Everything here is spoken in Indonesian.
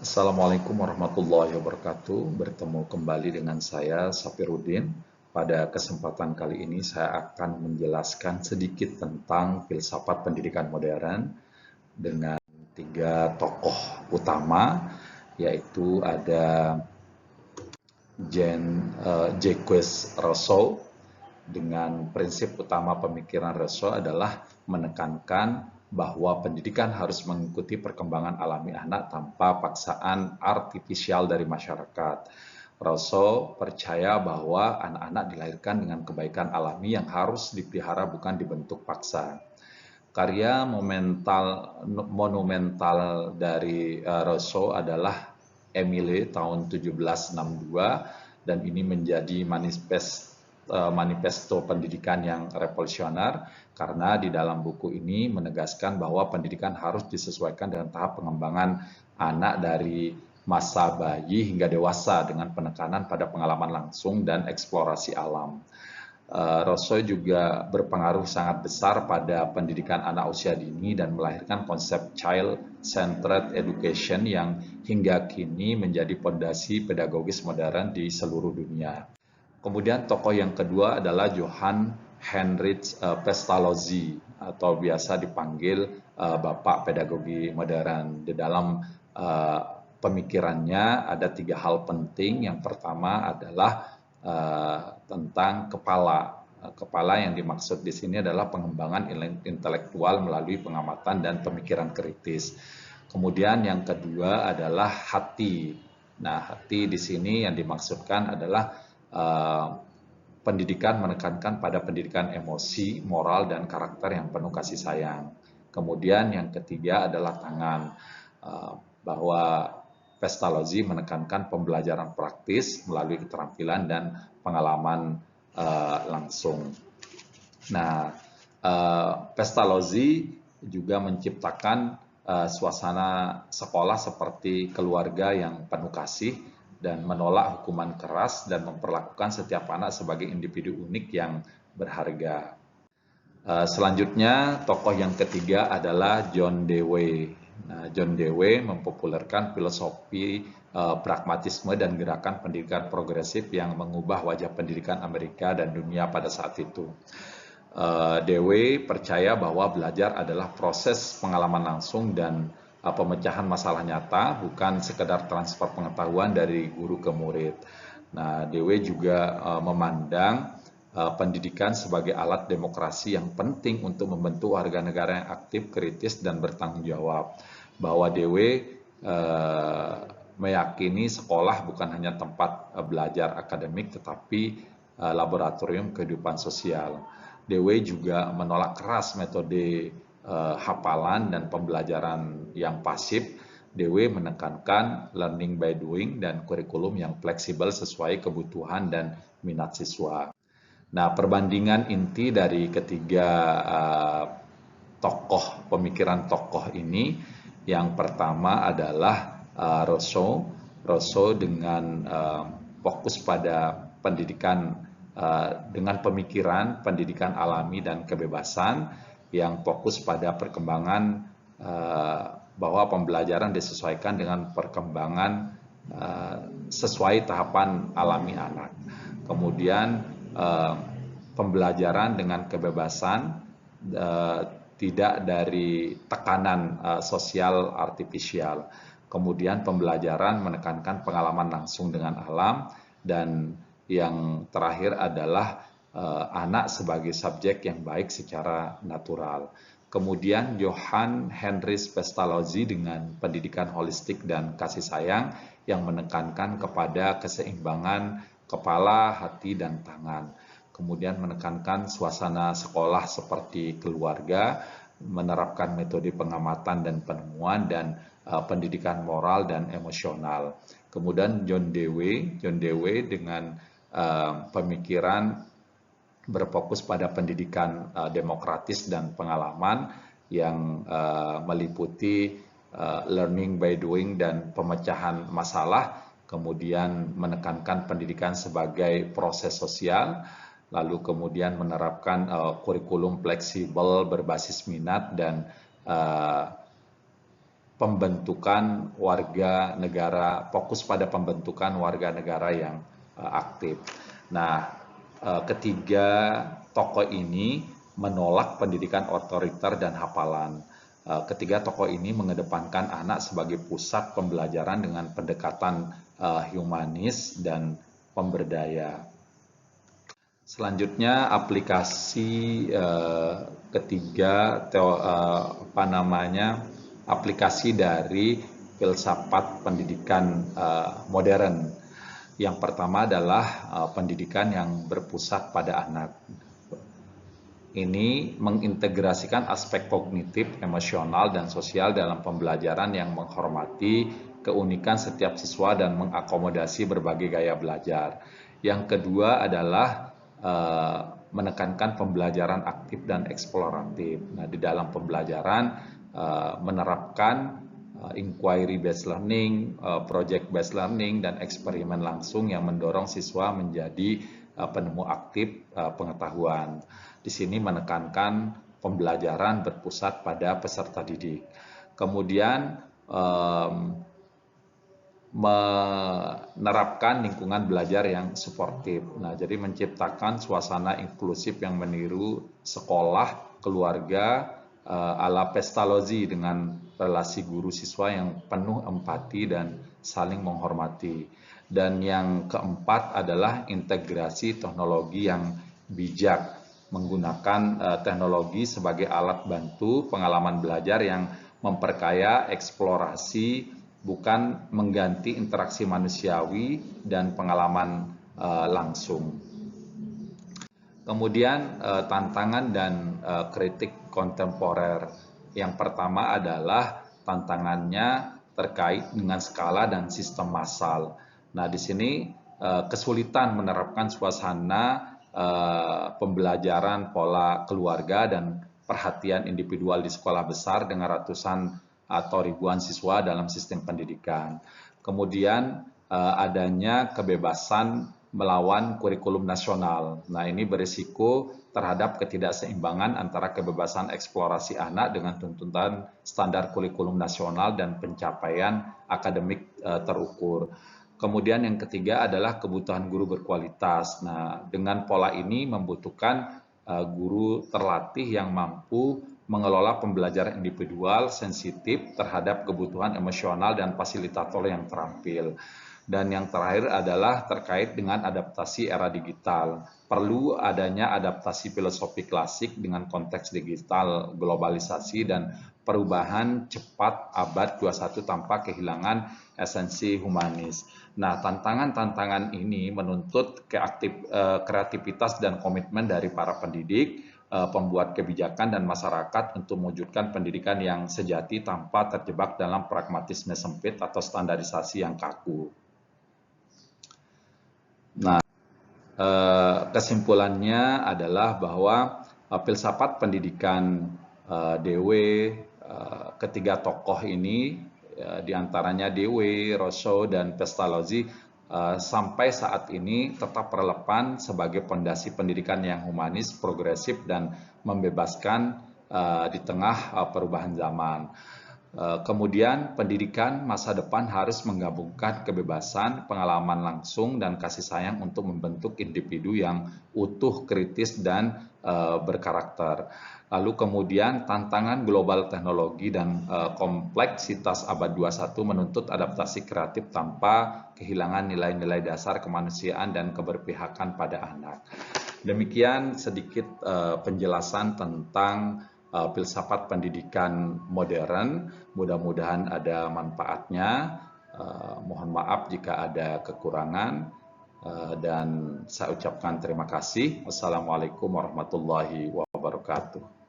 Assalamualaikum warahmatullahi wabarakatuh. Bertemu kembali dengan saya, Safiruddin. Pada kesempatan kali ini saya akan menjelaskan sedikit tentang filsafat pendidikan modern dengan tiga tokoh utama, yaitu ada Jacques Rousseau. Dengan prinsip utama pemikiran Rousseau adalah menekankan bahwa pendidikan harus mengikuti perkembangan alami anak tanpa paksaan artifisial dari masyarakat. Rousseau percaya bahwa anak-anak dilahirkan dengan kebaikan alami yang harus dipelihara bukan dibentuk paksa. Karya monumental dari Rousseau adalah Emile tahun 1762, dan ini menjadi manifesto pendidikan yang revolusioner karena di dalam buku ini menegaskan bahwa pendidikan harus disesuaikan dengan tahap pengembangan anak dari masa bayi hingga dewasa dengan penekanan pada pengalaman langsung dan eksplorasi alam. Rousseau juga berpengaruh sangat besar pada pendidikan anak usia dini dan melahirkan konsep child-centered education yang hingga kini menjadi fondasi pedagogis modern di seluruh dunia. Kemudian tokoh yang kedua adalah Johann Heinrich Pestalozzi atau biasa dipanggil Bapak Pedagogi Modern. Di dalam pemikirannya ada tiga hal penting. Yang pertama adalah tentang kepala. Kepala yang dimaksud di sini adalah pengembangan intelektual melalui pengamatan dan pemikiran kritis. Kemudian yang kedua adalah hati. Nah, hati di sini yang dimaksudkan adalah pendidikan menekankan pada pendidikan emosi, moral, dan karakter yang penuh kasih sayang. Kemudian yang ketiga adalah tangan, bahwa Pestalozzi menekankan pembelajaran praktis melalui keterampilan dan pengalaman langsung. Nah, Pestalozzi juga menciptakan suasana sekolah seperti keluarga yang penuh kasih dan menolak hukuman keras dan memperlakukan setiap anak sebagai individu unik yang berharga. Selanjutnya, tokoh yang ketiga adalah John Dewey. Nah, John Dewey mempopulerkan filosofi pragmatisme dan gerakan pendidikan progresif yang mengubah wajah pendidikan Amerika dan dunia pada saat itu. Dewey percaya bahwa belajar adalah proses pengalaman langsung dan pemecahan masalah nyata, bukan sekedar transfer pengetahuan dari guru ke murid. Nah, Dewey juga memandang pendidikan sebagai alat demokrasi yang penting untuk membentuk warga negara yang aktif, kritis, dan bertanggung jawab. Bahwa Dewey meyakini sekolah bukan hanya tempat belajar akademik, tetapi laboratorium kehidupan sosial. Dewey juga menolak keras metode hafalan dan pembelajaran yang pasif. Dewey menekankan learning by doing dan kurikulum yang fleksibel sesuai kebutuhan dan minat siswa. Nah, perbandingan inti dari ketiga pemikiran tokoh ini, yang pertama adalah Rousseau. Rousseau dengan fokus pada pendidikan dengan pemikiran pendidikan alami dan kebebasan yang fokus pada perkembangan, bahwa pembelajaran disesuaikan dengan perkembangan sesuai tahapan alami anak. Kemudian pembelajaran dengan kebebasan, tidak dari tekanan sosial artifisial. Kemudian pembelajaran menekankan pengalaman langsung dengan alam, dan yang terakhir adalah anak sebagai subjek yang baik secara natural. Kemudian Johann Heinrich Pestalozzi dengan pendidikan holistik dan kasih sayang yang menekankan kepada keseimbangan kepala, hati, dan tangan. Kemudian menekankan suasana sekolah seperti keluarga, menerapkan metode pengamatan dan penemuan, dan pendidikan moral dan emosional. Kemudian John Dewey dengan pemikiran berfokus pada pendidikan demokratis dan pengalaman yang meliputi learning by doing dan pemecahan masalah. Kemudian menekankan pendidikan sebagai proses sosial, lalu kemudian menerapkan kurikulum fleksibel berbasis minat dan pembentukan warga negara, fokus pada pembentukan warga negara yang aktif. Nah, ketiga tokoh ini menolak pendidikan otoriter dan hafalan. Ketiga tokoh ini mengedepankan anak sebagai pusat pembelajaran dengan pendekatan humanis dan pemberdaya. Selanjutnya aplikasi ketiga aplikasi dari filsafat pendidikan modern. Yang pertama adalah pendidikan yang berpusat pada anak. Ini mengintegrasikan aspek kognitif, emosional, dan sosial dalam pembelajaran yang menghormati keunikan setiap siswa dan mengakomodasi berbagai gaya belajar. Yang kedua adalah menekankan pembelajaran aktif dan eksploratif. Nah, di dalam pembelajaran menerapkan inquiry based learning, project based learning, dan eksperimen langsung yang mendorong siswa menjadi penemu aktif pengetahuan. Di sini menekankan pembelajaran berpusat pada peserta didik. Kemudian menerapkan lingkungan belajar yang suportif. Nah, jadi menciptakan suasana inklusif yang meniru sekolah, keluarga, ala Pestalozzi dengan relasi guru siswa yang penuh empati dan saling menghormati. Dan yang keempat adalah integrasi teknologi yang bijak, menggunakan teknologi sebagai alat bantu pengalaman belajar yang memperkaya eksplorasi, bukan mengganti interaksi manusiawi dan pengalaman langsung. Kemudian tantangan dan kritik kontemporer. Yang pertama adalah tantangannya terkait dengan skala dan sistem massal. Nah, di sini kesulitan menerapkan suasana pembelajaran pola keluarga dan perhatian individual di sekolah besar dengan ratusan atau ribuan siswa dalam sistem pendidikan. Kemudian adanya kebebasan melawan kurikulum nasional. Nah, ini berisiko terhadap ketidakseimbangan antara kebebasan eksplorasi anak dengan tuntutan standar kurikulum nasional dan pencapaian akademik terukur. Kemudian yang ketiga adalah kebutuhan guru berkualitas. Nah, dengan pola ini membutuhkan guru terlatih yang mampu mengelola pembelajaran individual, sensitif terhadap kebutuhan emosional dan fasilitator yang terampil. Dan yang terakhir adalah terkait dengan adaptasi era digital. Perlu adanya adaptasi filosofi klasik dengan konteks digital, globalisasi, dan perubahan cepat abad 21 tanpa kehilangan esensi humanis. Nah, tantangan-tantangan ini menuntut kreativitas dan komitmen dari para pendidik, pembuat kebijakan, dan masyarakat untuk mewujudkan pendidikan yang sejati tanpa terjebak dalam pragmatisme sempit atau standarisasi yang kaku. Nah, kesimpulannya adalah bahwa filsafat pendidikan DW, ketiga tokoh ini, diantaranya DW, Rousseau, dan Pestalozzi, sampai saat ini tetap relevan sebagai fondasi pendidikan yang humanis, progresif, dan membebaskan di tengah perubahan zaman. Kemudian pendidikan masa depan harus menggabungkan kebebasan, pengalaman langsung, dan kasih sayang untuk membentuk individu yang utuh, kritis, dan berkarakter. Lalu kemudian tantangan global teknologi dan kompleksitas abad 21 menuntut adaptasi kreatif tanpa kehilangan nilai-nilai dasar kemanusiaan dan keberpihakan pada anak. Demikian sedikit penjelasan tentang filsafat pendidikan modern. Mudah-mudahan ada manfaatnya. Mohon maaf jika ada kekurangan, dan saya ucapkan terima kasih. Wassalamualaikum warahmatullahi wabarakatuh.